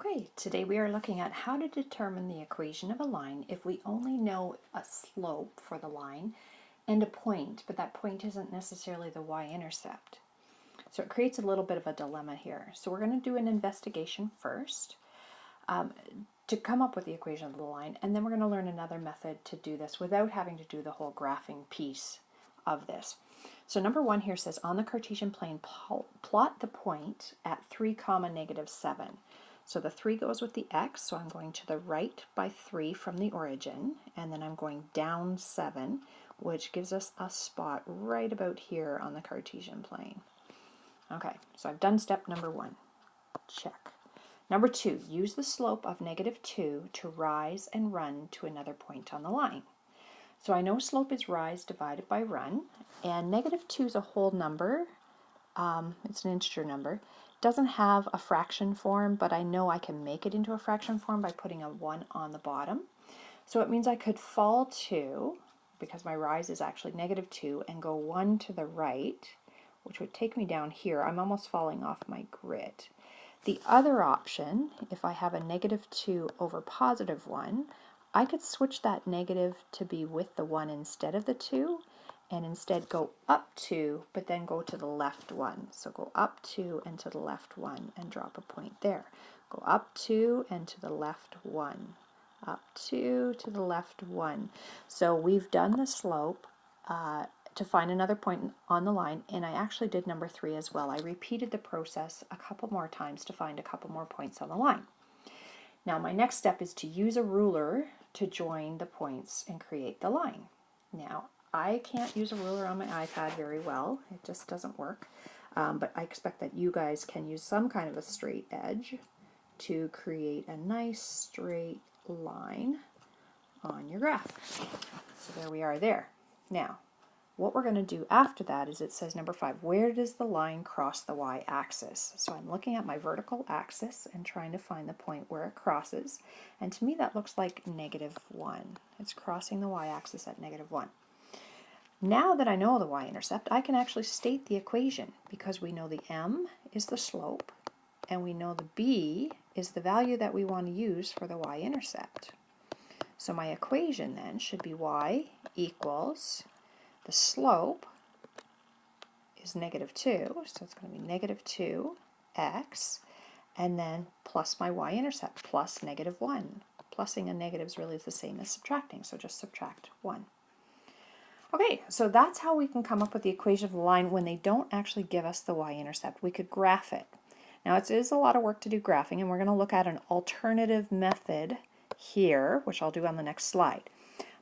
Okay, today we are looking at how to determine the equation of a line if we only know a slope for the line and a point, but that point isn't necessarily the y-intercept. So it creates a little bit of a dilemma here. So we're going to do an investigation first to come up with the equation of the line, and then we're going to learn another method to do this without having to do the whole graphing piece of this. So number one here says, on the Cartesian plane, plot the point at 3, -7. So the 3 goes with the x, so I'm going to the right by 3 from the origin, and then I'm going down 7, which gives us a spot right about here on the Cartesian plane. Okay, so I've done step number 1. Check. Number 2, use the slope of -2 to rise and run to another point on the line. So I know slope is rise divided by run, and -2 is a whole number. It's an integer number. Doesn't have a fraction form, but I know I can make it into a fraction form by putting a 1 on the bottom. So it means I could fall 2, because my rise is actually -2, and go 1 to the right, which would take me down here. I'm almost falling off my grid. The other option, if I have a -2 over +1, I could switch that negative to be with the 1 instead of the 2, and instead go up 2, but then go to the left 1. So go up 2 and to the left 1 and drop a point there. Go up 2 and to the left 1. Up 2 to the left 1. So we've done the slope to find another point on the line, and I actually did number 3 as well. I repeated the process a couple more times to find a couple more points on the line. Now my next step is to use a ruler to join the points and create the line. Now I can't use a ruler on my iPad very well, it just doesn't work, but I expect that you guys can use some kind of a straight edge to create a nice straight line on your graph. So there we are there. Now what we're going to do after that is, it says number 5, where does the line cross the y-axis? So I'm looking at my vertical axis and trying to find the point where it crosses, and to me that looks like -1. It's crossing the y-axis at -1. Now that I know the y-intercept, I can actually state the equation, because we know the m is the slope and we know the b is the value that we want to use for the y-intercept. So my equation then should be y equals, the slope is -2, so it's going to be -2x, and then plus my y-intercept, plus -1. Plussing a negative is really the same as subtracting, so just subtract 1. Okay, so that's how we can come up with the equation of the line when they don't actually give us the y-intercept. We could graph it. Now it is a lot of work to do graphing, and we're going to look at an alternative method here, which I'll do on the next slide.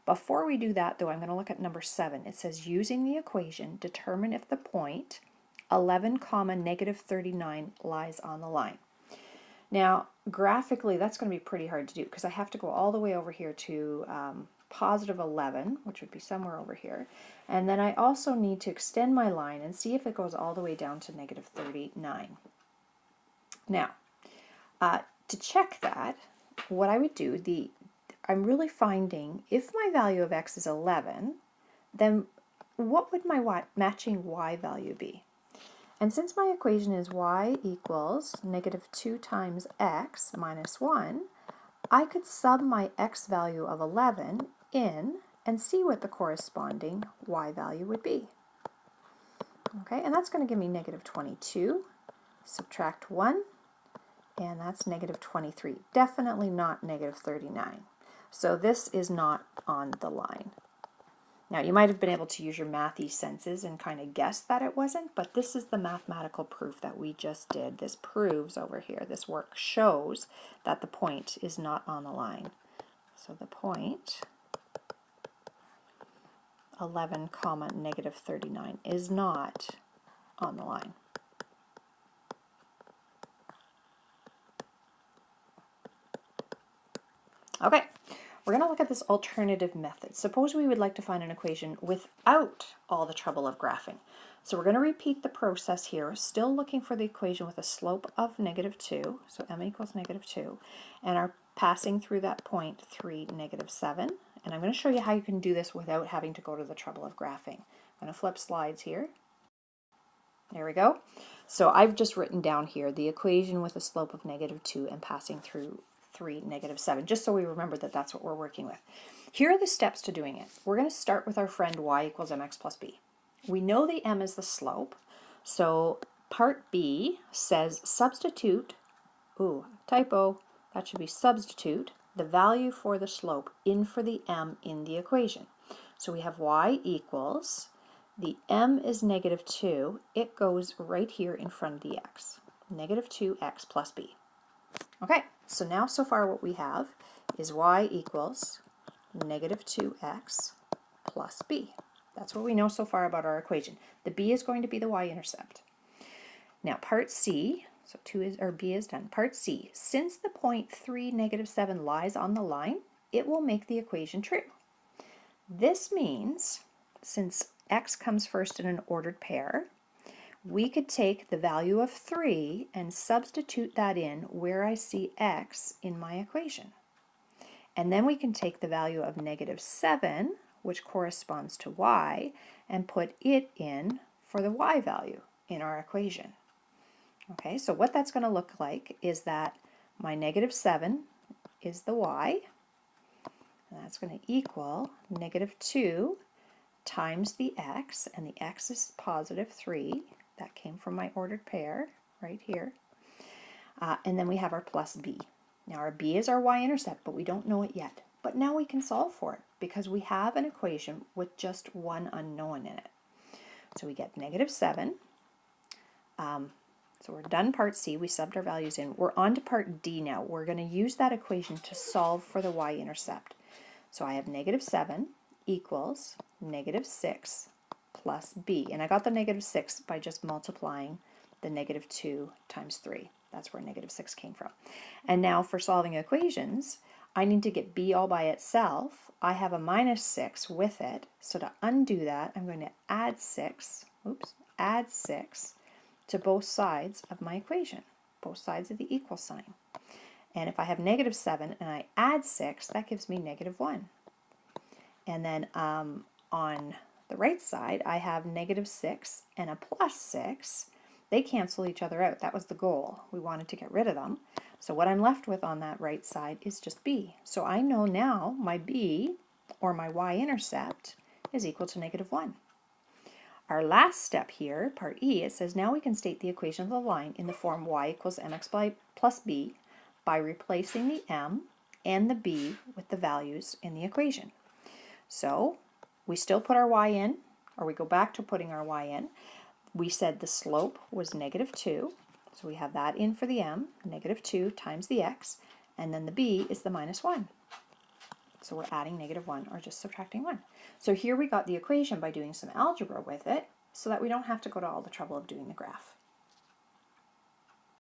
Before we do that, though, I'm going to look at number 7. It says, using the equation, determine if the point 11, -39 lies on the line. Now, graphically, that's going to be pretty hard to do, because I have to go all the way over here to +11, which would be somewhere over here. And then I also need to extend my line and see if it goes all the way down to -39. Now, to check that, what I would do, I'm really finding, if my value of x is 11, then what would my matching y value be? And since my equation is y equals -2 times x minus 1, I could sub my x value of 11 in and see what the corresponding y value would be. Okay, and that's going to give me -22, subtract 1, and that's -23. Definitely not -39. So this is not on the line. Now you might have been able to use your mathy senses and kind of guess that it wasn't, but this is the mathematical proof that we just did. This proves over here, this work shows that the point is not on the line. So the point 11, -39 is not on the line. Okay. We're going to look at this alternative method. Suppose we would like to find an equation without all the trouble of graphing. So we're going to repeat the process here, still looking for the equation with a slope of -2, so m equals -2, and are passing through that point 3, -7. And I'm going to show you how you can do this without having to go to the trouble of graphing. I'm going to flip slides here. There we go. So I've just written down here the equation with a slope of -2 and passing through 3, -7, just so we remember that that's what we're working with. Here are the steps to doing it. We're going to start with our friend y equals mx plus b. We know the m is the slope, so part B says substitute, typo, that should be substitute, the value for the slope in for the m in the equation. So we have y equals, the m is -2, it goes right here in front of the x, -2x plus b. Okay, so now so far what we have is y equals -2x plus b. That's what we know so far about our equation. The b is going to be the y-intercept. Now part C, so B is done. Part C, since the point 3, -7 lies on the line, it will make the equation true. This means, since x comes first in an ordered pair, we could take the value of 3 and substitute that in where I see x in my equation. And then we can take the value of -7, which corresponds to y, and put it in for the y value in our equation. Okay, so what that's going to look like is that my -7 is the y, and that's going to equal -2 times the x, and the x is +3. That came from my ordered pair right here. And then we have our plus b. Now our b is our y-intercept, but we don't know it yet. But now we can solve for it because we have an equation with just one unknown in it. So we get -7. So we're done part C, we subbed our values in. We're on to part D now. We're going to use that equation to solve for the y-intercept. So I have -7 equals -6 plus b. And I got the -6 by just multiplying the -2 times 3. That's where -6 came from. And now for solving equations, I need to get b all by itself. I have a -6 with it. So to undo that, I'm going to add 6 to both sides of my equation, both sides of the equal sign. And if I have -7 and I add 6, that gives me -1. And then on the right side, I have -6 and a +6. They cancel each other out. That was the goal. We wanted to get rid of them. So what I'm left with on that right side is just b. So I know now my b, or my y-intercept, is equal to -1. Our last step here, part E, it says now we can state the equation of the line in the form y equals mx plus b by replacing the m and the b with the values in the equation. So we still put our y in, or we go back to putting our y in. We said the slope was -2, so we have that in for the m, -2 times the x, and then the b is the -1. So we're adding -1 or just subtracting 1. So here we got the equation by doing some algebra with it so that we don't have to go to all the trouble of doing the graph.